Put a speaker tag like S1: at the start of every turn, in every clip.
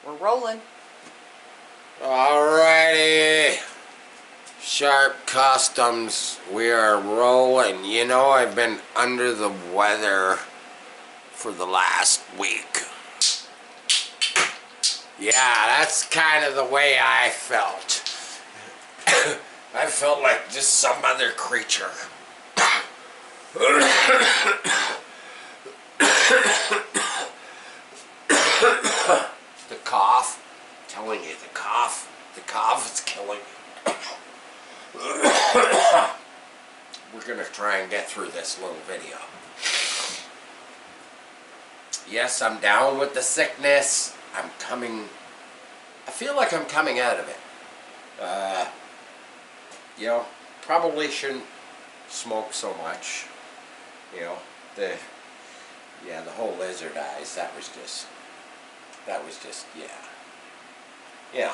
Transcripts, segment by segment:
S1: We're rolling.
S2: Alrighty, Sharp Customs, we are rolling. You know, I've been under the weather for the last week. Yeah, that's kind of the way I felt. I felt like just some other creature. The cough, I'm telling you, the cough is killing me. We're gonna try and get through this little video. Yes, I'm down with the sickness. I feel like I'm coming out of it. You know, probably shouldn't smoke so much. You know, the whole lizard eyes, that was just, yeah.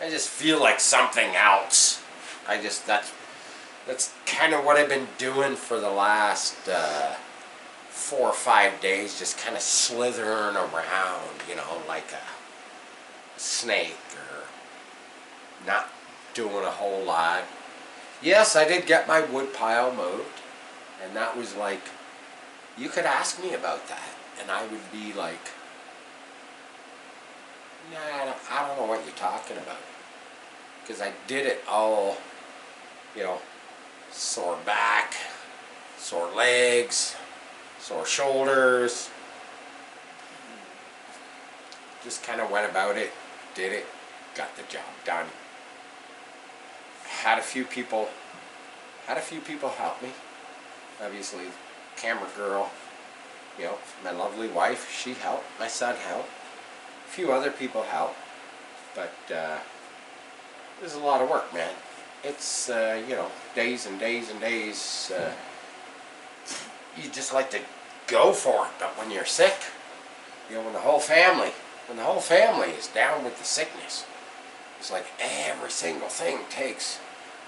S2: I just feel like something else. That's kind of what I've been doing for the last 4 or 5 days, just kind of slithering around, you know, like a snake, or not doing a whole lot. Yes, I did get my wood pile moved, and that was like, you could ask me about that, and I would be like, nah, I don't know what you're talking about. Because I did it all, you know, sore back, sore legs, sore shoulders. Just kind of went about it, did it, got the job done. Had a few people help me. Obviously, camera girl, you know, my lovely wife, she helped. My son helped. A few other people helped. But there's a lot of work, man. It's, you know, days and days and days. You just like to go for it. But when you're sick, you know, when the whole family is down with the sickness, it's like every single thing takes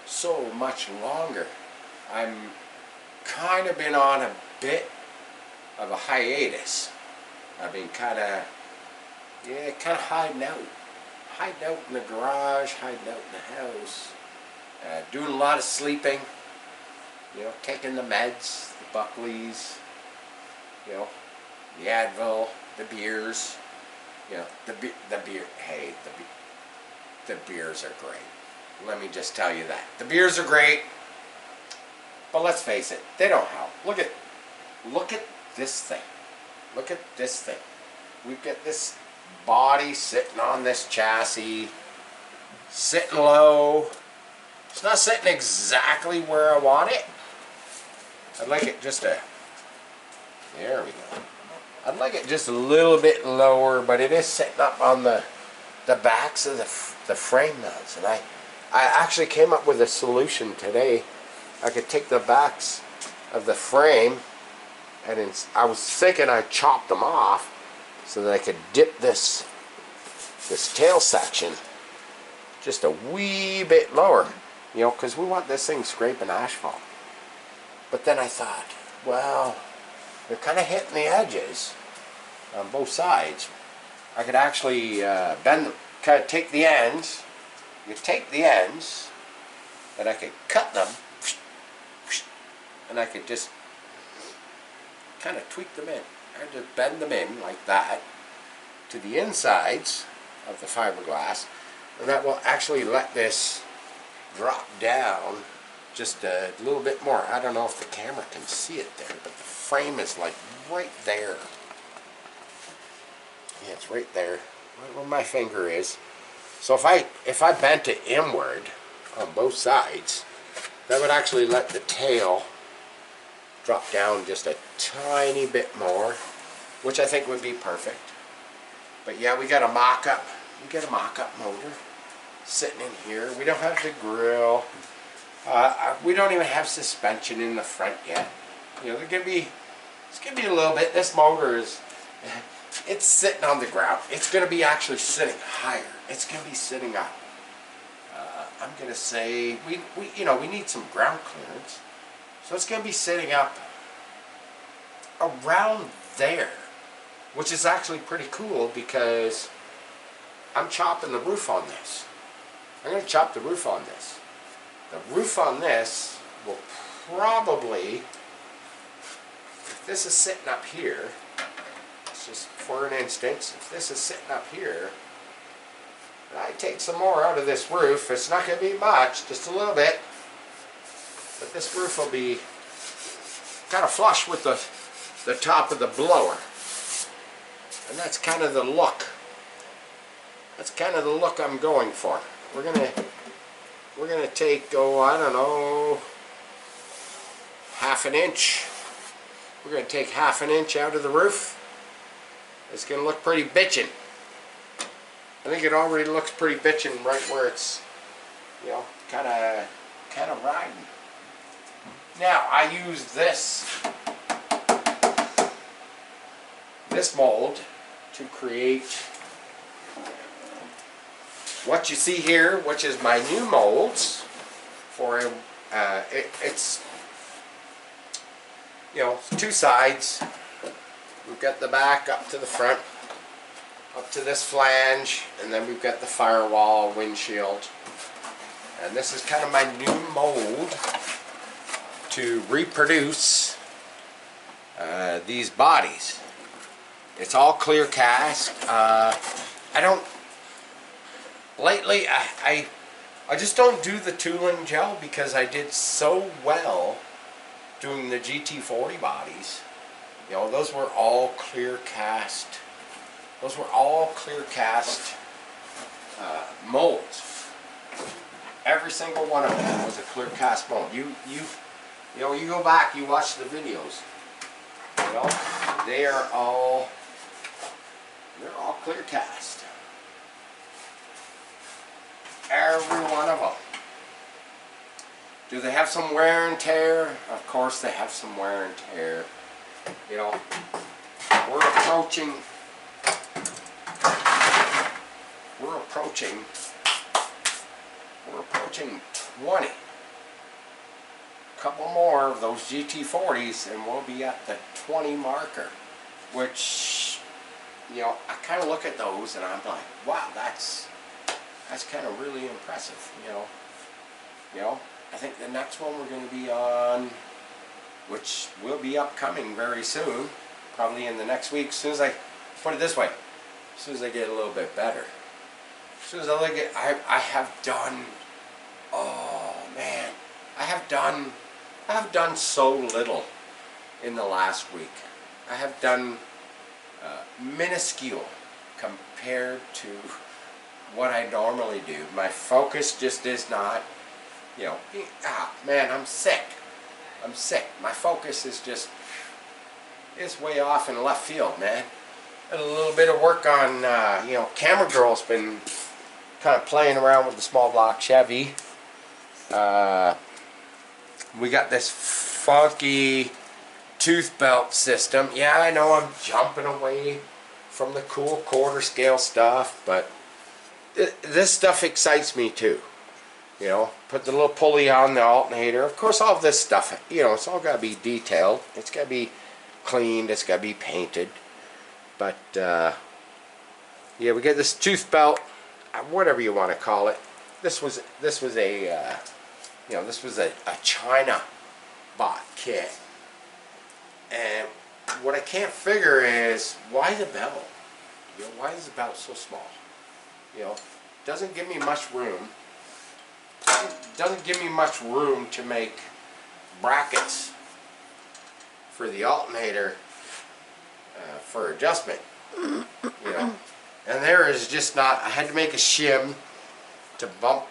S2: so much longer. I'm kind of been on a bit of a hiatus. I've been kind of hiding out in the garage, hiding out in the house, doing a lot of sleeping, you know, taking the meds, the Buckleys, you know, the Advil, the beers, you know, the beers are great. Let me just tell you that. The beers are great, but let's face it, they don't help. Look at this thing. Look at this thing. We've got this body sitting on this chassis, sitting low. It's not sitting exactly where I want it. I'd like it just there we go. I'd like it just a little bit lower, but it is sitting up on the backs of the frame nuts. And I actually came up with a solution today. I could take the backs of the frame, and I was thinking I'd chop them off so that I could dip this tail section just a wee bit lower, you know, because we want this thing scraping asphalt. But then I thought, well, they're kind of hitting the edges on both sides. I could actually take the ends. You take the ends, and I could cut them, and I could just kind of tweak them in. I just bend them in like that to the insides of the fiberglass, and that will actually let this drop down just a little bit more. I don't know if the camera can see it there, but the frame is like right there. Yeah, it's right there, right where my finger is. So if I bent it inward on both sides, that would actually let the tail drop down just a tiny bit more, which I think would be perfect. But yeah, we got a mock-up. We got a mock-up motor sitting in here. We don't have the grill. We don't even have suspension in the front yet. You know, it's gonna be a little bit. This motor is, it's sitting on the ground. It's gonna be actually sitting higher. It's gonna be sitting up. I'm gonna say we need some ground clearance, so it's gonna be sitting up around there, which is actually pretty cool because I'm chopping the roof on this. I'm going to chop the roof on this. The roof on this will probably, if this is sitting up here, it's just for an instance, if this is sitting up here, and I take some more out of this roof, it's not going to be much, just a little bit, but this roof will be kind of flush with the top of the blower. And that's kind of the look. That's kind of the look I'm going for. We're gonna take, oh, I don't know, half an inch. We're gonna take half an inch out of the roof. It's gonna look pretty bitchin'. I think it already looks pretty bitchin' right where it's, you know, kind of riding. Now I use this mold to create what you see here, which is my new molds for it's, you know, two sides. We've got the back up to the front, up to this flange, and then we've got the firewall windshield. And this is kind of my new mold to reproduce these bodies. It's all clear cast. Lately I just don't do the tooling gel because I did so well doing the GT40 bodies. You know, those were all clear cast. Those were all clear cast molds. Every single one of them was a clear cast mold. You know, you go back, you watch the videos. You know, they're all clear cast. Every one of them. Do they have some wear and tear? Of course they have some wear and tear. You know, we're approaching 20. A couple more of those GT40s and we'll be at the 20 marker, which, you know, I kind of look at those and I'm like, wow, that's kind of really impressive. You know, I think the next one we're going to be on, which will be upcoming very soon, probably in the next week, as soon as I, put it this way, as soon as I get a little bit better. As soon as I look at, I have done, oh man, I have done so little in the last week. I have done minuscule compared to what I normally do. My focus just is not, you know, man, I'm sick. My focus is just, it's way off in left field, man. And a little bit of work on, you know, Camera Girl's been kind of playing around with the small block Chevy. We got this funky tooth belt system. Yeah, I know I'm jumping away from the cool quarter scale stuff, but this stuff excites me too. You know, put the little pulley on the alternator. Of course, all of this stuff, you know, it's all got to be detailed. It's got to be cleaned. It's got to be painted. But yeah, we get this tooth belt, whatever you want to call it. This was a you know, this was a China bought kit. And what I can't figure is why the belt. You know, why is the belt so small? You know, doesn't give me much room. Doesn't give me much room to make brackets for the alternator for adjustment. You know, and there is just not. I had to make a shim to bump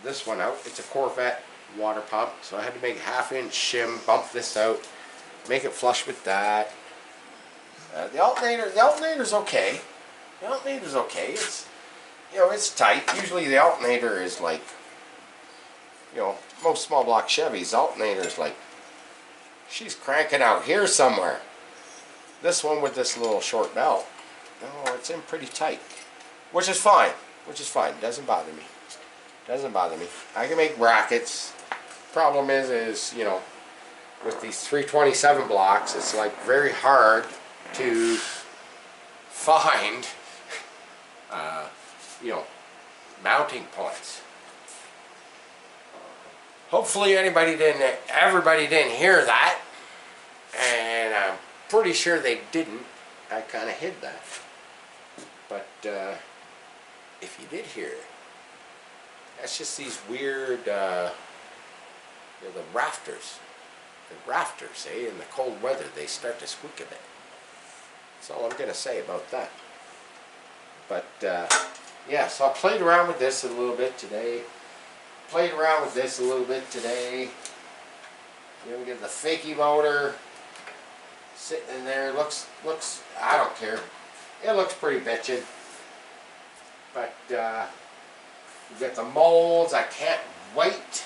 S2: this one out. It's a Corvette water pump, so I had to make a half-inch shim, bump this out, make it flush with that. The alternator's okay. The alternator's okay. It's, you know, it's tight. Usually the alternator is like, you know, most small block Chevys, the alternator's like, she's cranking out here somewhere. This one with this little short belt, no, it's in pretty tight, which is fine. Doesn't bother me. Doesn't bother me. I can make brackets. Problem is, you know, with these 327 blocks, it's like very hard to find you know, mounting points. Hopefully everybody didn't hear that, and I'm pretty sure they didn't. I kind of hid that. But if you did hear it, that's just these weird, you know, the rafters. The rafters, in the cold weather, they start to squeak a bit. That's all I'm going to say about that. But, yeah, so I played around with this a little bit today. You know, we get the fakie motor sitting in there. Looks, I don't care. It looks pretty bitchin'. But, we got the molds. I can't wait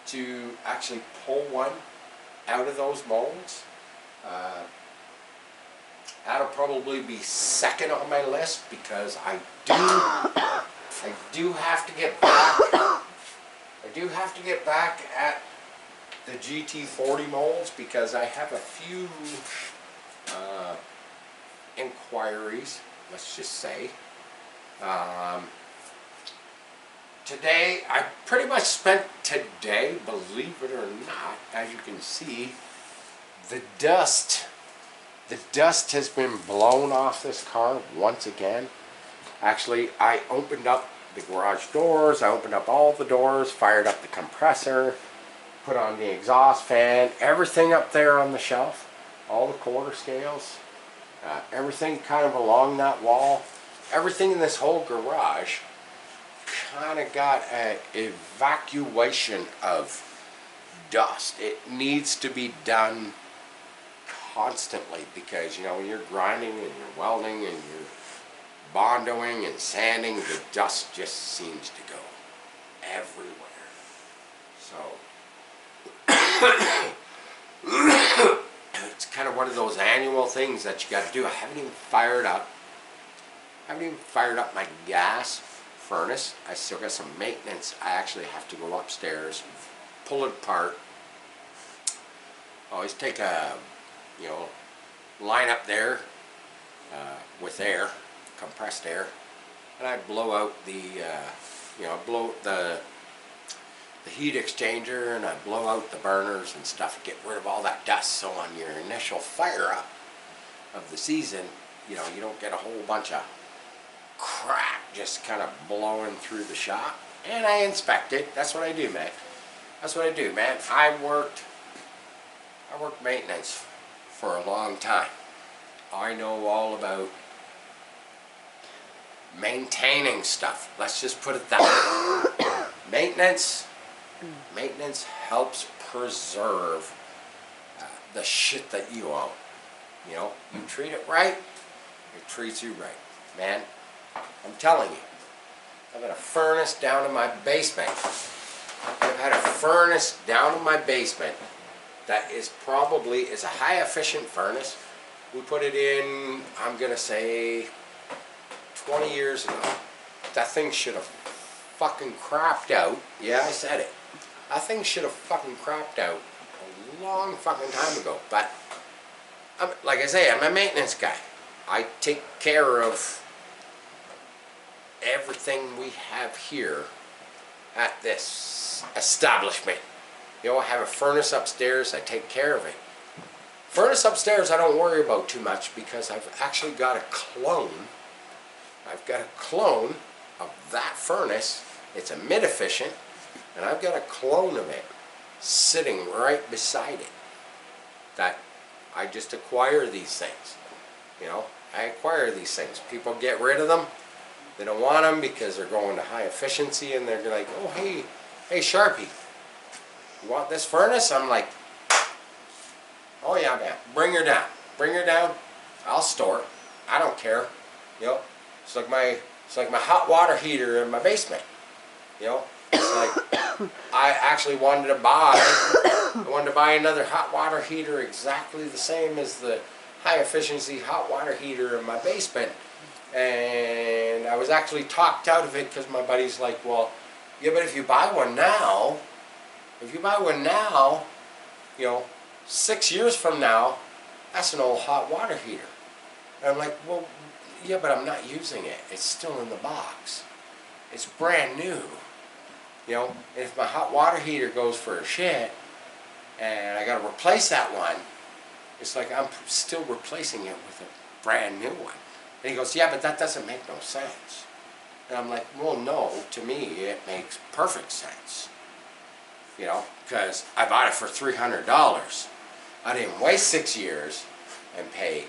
S2: to actually pull one out of those molds. That'll probably be second on my list because I do have to get back. I do have to get back at the GT40 molds because I have a few inquiries. Let's just say. Today, I pretty much spent today, believe it or not, as you can see, the dust has been blown off this car once again. Actually, I opened up the garage doors, I opened up all the doors, fired up the compressor, put on the exhaust fan, everything up there on the shelf, all the quarter scales, everything kind of along that wall, everything in this whole garage kind of got an evacuation of dust. It needs to be done constantly because, you know, when you're grinding and you're welding and you're bondoing and sanding, the dust just seems to go everywhere. So it's kind of one of those annual things that you got to do. I haven't even fired up my gas furnace. I still got some maintenance. I actually have to go upstairs, pull it apart. Always take a, you know, line up there with air, compressed air, and I blow out the, you know, blow the heat exchanger, and I blow out the burners and stuff, get rid of all that dust. So on your initial fire up of the season, you know, you don't get a whole bunch of crap just kind of blowing through the shop. And I inspect it. That's what I do, man. That's what I do, man. I worked maintenance for a long time. I know all about maintaining stuff. Let's just put it that way. Maintenance helps preserve the shit that you own. You know, you treat it right, it treats you right. Man, I'm telling you, I've had a furnace down in my basement. I've had a furnace down in my basement that is probably, is a high efficient furnace. We put it in, I'm going to say, 20 years ago. That thing should have fucking crapped out. Yeah, I said it. That thing should have fucking crapped out a long fucking time ago. But, like I say, I'm a maintenance guy. I take care of everything we have here at this establishment. You know, I have a furnace upstairs, I take care of it. Furnace upstairs I don't worry about too much because I've actually got a clone. I've got a clone of that furnace. It's a mid-efficient, and I've got a clone of it sitting right beside it. That I just acquire these things. You know, I acquire these things. People get rid of them. They don't want them because they're going to high efficiency, and they're like, oh, hey Sharpie, you want this furnace? I'm like, oh yeah, man, bring her down. Bring her down. I'll store it. I don't care. You know, it's like my hot water heater in my basement. You know, it's like I actually wanted to buy another hot water heater exactly the same as the high efficiency hot water heater in my basement. And I was actually talked out of it because my buddy's like, well, yeah, but if you buy one now, you know, 6 years from now, that's an old hot water heater. And I'm like, well, Yeah, but I'm not using it. It's still in the box. It's brand new. You know, and if my hot water heater goes for a shit, and I got to replace that one, it's like I'm still replacing it with a brand new one. And he goes, yeah, but that doesn't make no sense. And I'm like, well, no, to me it makes perfect sense. You know, because I bought it for $300. I didn't wait 6 years and pay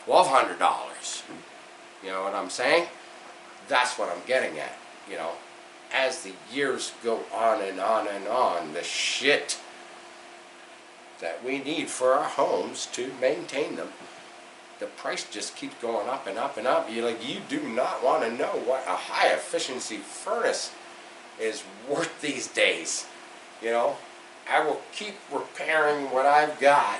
S2: $1,200. You know what I'm saying? That's what I'm getting at, you know. As the years go on and on and on, the shit that we need for our homes to maintain them, the price just keeps going up and up and up. You're like, you do not want to know what a high efficiency furnace is worth these days. You know, I will keep repairing what I've got,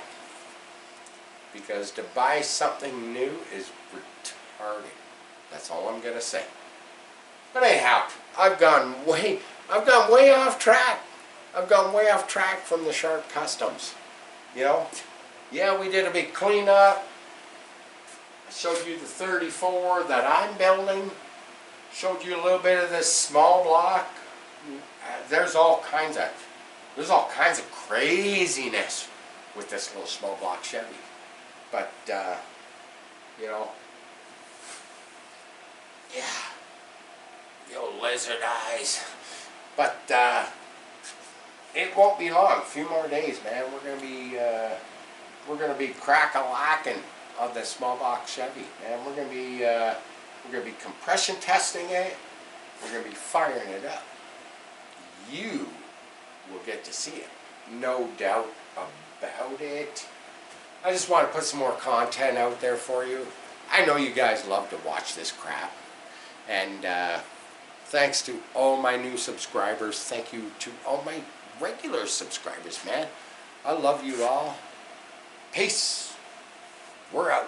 S2: because to buy something new is retarded. That's all I'm gonna say. But anyhow, I've gone way off track. I've gone way off track from the Sharp Customs. You know, yeah, we did a big cleanup. I showed you the 34 that I'm building. Showed you a little bit of this small block. There's all kinds of craziness with this little small block Chevy. But you know, yeah. Yo, lizard eyes. But it won't be long. A few more days, man. We're gonna be crack-a-lacking of this small box Chevy, man. We're gonna be compression testing it. We're gonna be firing it up. You will get to see it, no doubt about it. I just want to put some more content out there for you. I know you guys love to watch this crap, and thanks to all my new subscribers. Thank you to all my regular subscribers, man. I love you all. Peace. We're out.